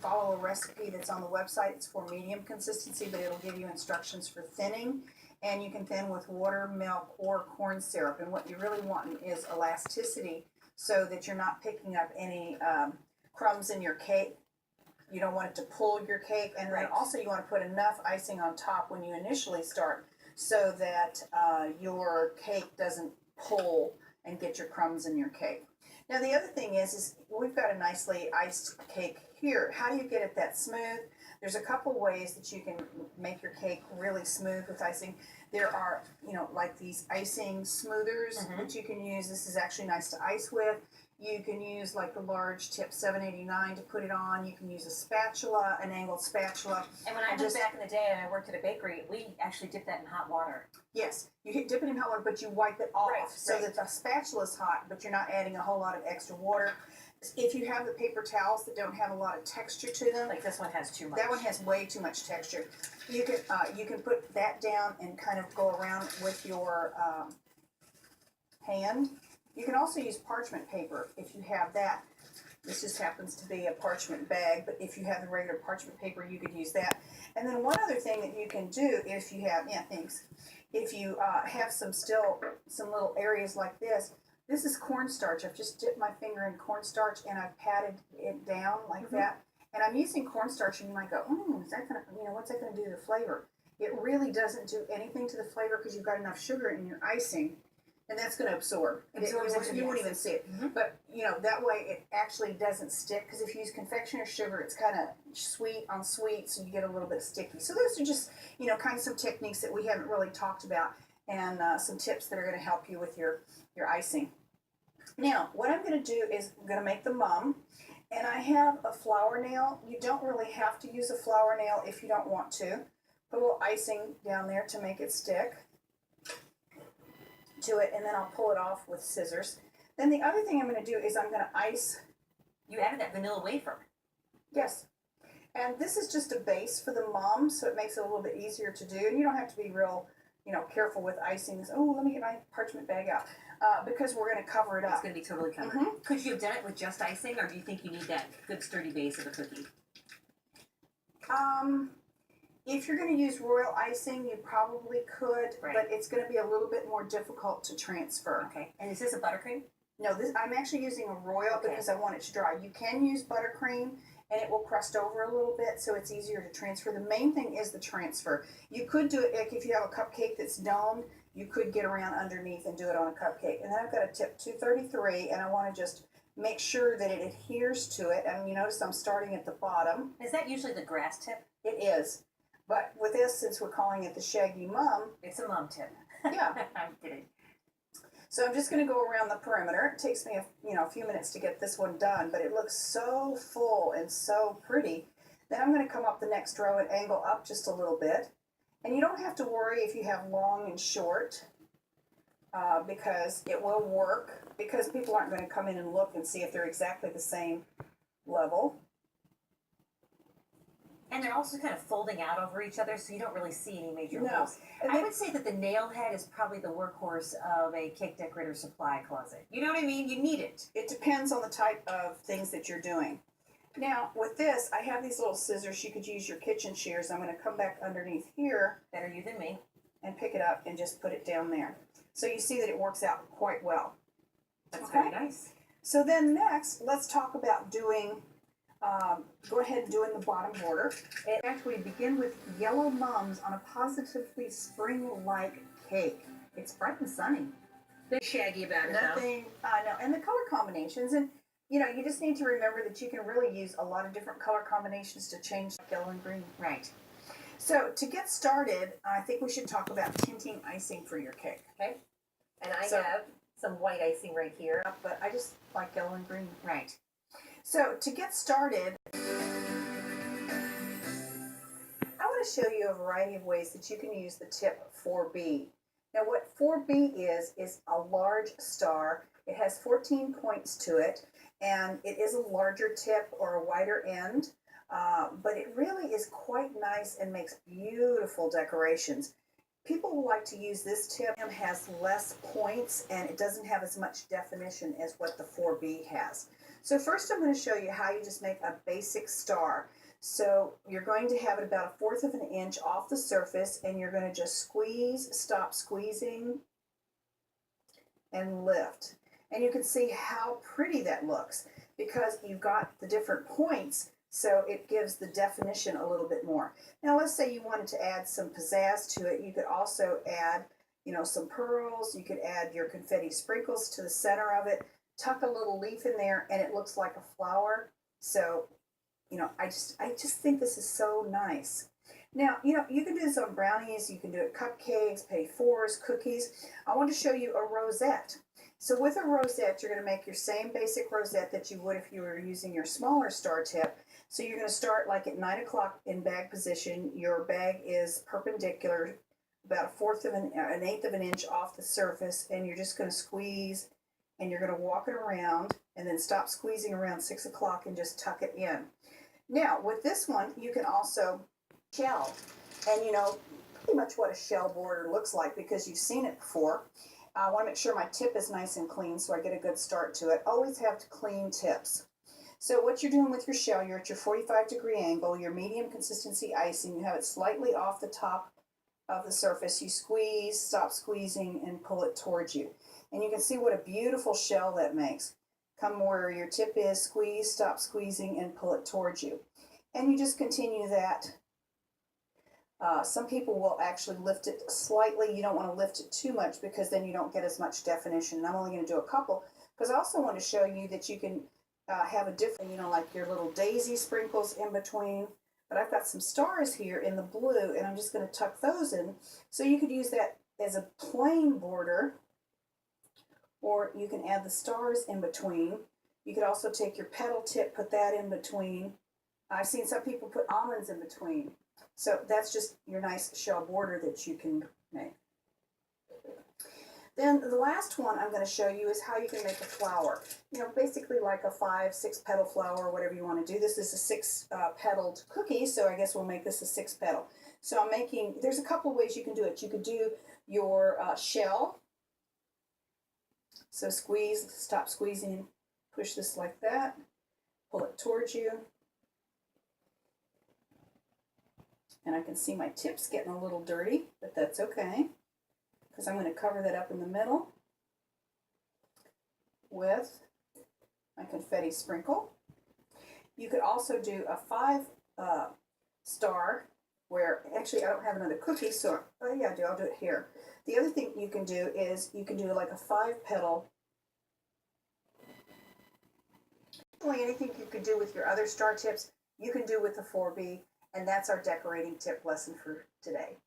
follow a recipe that's on the website. It's for medium consistency, but it'll give you instructions for thinning. And you can thin with water, milk, or corn syrup. And what you really want is elasticity so that you're not picking up any crumbs in your cake. You don't want it to pull your cake. And then also you want to put enough icing on top when you initially start so that your cake doesn't pull and get your crumbs in your cake. Now the other thing is we've got a nicely iced cake here. How do you get it that smooth? There's a couple ways that you can make your cake really smooth with icing. There are, like these icing smoothers that you can use. This is actually nice to ice with. You can use like the large tip 789 to put it on. You can use a spatula, an angled spatula. And when I was back in the day and I worked at a bakery, we actually dipped that in hot water. Yes, you dip it in hot water, but you wipe it off so that the spatula is hot, but you're not adding a whole lot of extra water. If you have the paper towels that don't have a lot of texture to them, like this one has too much. That one has way too much texture. You can put that down and kind of go around with your hand. You can also use parchment paper if you have that. This just happens to be a parchment bag, but if you have the regular parchment paper, you could use that. And then one other thing that you can do if you have, if you have some little areas like this, this is cornstarch. I've just dipped my finger in cornstarch and I've patted it down like that. And I'm using cornstarch, and you might go, is that gonna, what's that gonna do to the flavor? It really doesn't do anything to the flavor because you've got enough sugar in your icing, and that's gonna absorb. You won't even see it. But that way it actually doesn't stick, because if you use confectioner sugar, it's kind of sweet on sweet, so you get a little bit sticky. So those are just kind of some techniques that we haven't really talked about, and some tips that are going to help you with your icing. Now, what I'm going to do is I'm going to make the mum, and I have a flour nail. You don't really have to use a flour nail if you don't want to. Put a little icing down there to make it stick to it, and then I'll pull it off with scissors. Then the other thing I'm going to do is I'm going to ice. You added that vanilla wafer. Yes. And this is just a base for the mum, so it makes it a little bit easier to do. And you don't have to be real, careful with icing. Oh, let me get my parchment bag out. Because we're going to cover it up. It's going to be totally covered. Could you have done it with just icing, or do you think you need that good sturdy base of a cookie? If you're going to use royal icing, you probably could, but it's going to be a little bit more difficult to transfer. Okay. And is this a buttercream? No, I'm actually using a royal because I want it to dry. You can use buttercream, and it will crust over a little bit, so it's easier to transfer. The main thing is the transfer. You could do it, like if you have a cupcake that's domed, you could get around underneath and do it on a cupcake. And then I've got a tip 233, and I want to just make sure that it adheres to it. And you notice I'm starting at the bottom. Is that usually the grass tip? It is. But with this, since we're calling it the Shaggy Mum, it's a mum tip. Yeah. I'm kidding. So I'm just going to go around the perimeter. It takes me a few minutes to get this one done, but it looks so full and so pretty. Then I'm going to come up the next row and angle up just a little bit. And you don't have to worry if you have long and short, because it will work, because people aren't going to come in and look and see if they're exactly the same level. And they're also kind of folding out over each other, so you don't really see any major holes. I would say that the nail head is probably the workhorse of a cake decorator supply closet. You know what I mean? You need it. It depends on the type of things that you're doing. Now, with this, I have these little scissors. You could use your kitchen shears. I'm going to come back underneath here. Better you than me. And pick it up and just put it down there. So you see that it works out quite well. That's very nice. So then next, let's talk about doing... go ahead and doing the bottom border. In fact, we begin with Yellow Mums on a positively spring-like cake. It's bright and sunny. Bit shaggy about it, Nothing, no, and the color combinations, and you just need to remember that you can really use a lot of different color combinations to change yellow and green. Right. So to get started, I think we should talk about tinting icing for your cake. Okay. And I have some white icing right here. But I just like yellow and green. Right. So to get started, I want to show you a variety of ways that you can use the tip 4B. Now what 4B is a large star. It has 14 points to it, and it is a larger tip or a wider end, but it really is quite nice and makes beautiful decorations. People like to use this tip. It has less points, and it doesn't have as much definition as what the 4B has. So first I'm going to show you how you just make a basic star. So you're going to have it about 1/4 of an inch off the surface, and you're going to just squeeze, stop squeezing, and lift. And you can see how pretty that looks because you've got the different points, so it gives the definition a little bit more. Now let's say you wanted to add some pizzazz to it. You could also add, some pearls. You could add your confetti sprinkles to the center of it, tuck a little leaf in there, and it looks like a flower. So, I just think this is so nice. Now, you can do this on brownies, you can do it cupcakes, petit fours, cookies. I want to show you a rosette. So with a rosette, you're going to make your same basic rosette that you would if you were using your smaller star tip. So you're going to start like at 9 o'clock in bag position. Your bag is perpendicular, about 1/8 of an inch off the surface, and you're just going to squeeze, and you're going to walk it around, and then stop squeezing around 6 o'clock and just tuck it in. Now, with this one, you can also shell, and pretty much what a shell border looks like because you've seen it before. I want to make sure my tip is nice and clean so I get a good start to it. Always have clean tips. So what you're doing with your shell, you're at your 45-degree angle, your medium consistency icing, you have it slightly off the top of the surface. You squeeze, stop squeezing, and pull it towards you. And you can see what a beautiful shell that makes. Come where your tip is, squeeze, stop squeezing, and pull it towards you. And you just continue that. Some people will actually lift it slightly. You don't want to lift it too much because then you don't get as much definition. And I'm only going to do a couple because I also want to show you that you can have a different, like your little daisy sprinkles in between. But I've got some stars here in the blue, and I'm just going to tuck those in. So you could use that as a plain border, or you can add the stars in between. You could also take your petal tip, put that in between. I've seen some people put almonds in between. So that's just your nice shell border that you can make. Then the last one I'm going to show you is how you can make a flower. Basically like a 5-6 petal flower, whatever you want to do. This is a 6 petaled cookie, so I guess we'll make this a 6 petal. So there's a couple ways you can do it. You could do your shell. So squeeze, stop squeezing, push this like that, pull it towards you. And I can see my tips getting a little dirty, but that's okay, because I'm going to cover that up in the middle with my confetti sprinkle. You could also do a 5 star where, actually I don't have another cookie, so, oh yeah I do, I'll do it here. The other thing you can do is you can do like a 5 petal. Anything you could do with your other star tips, you can do with the 4B. And that's our decorating tip lesson for today.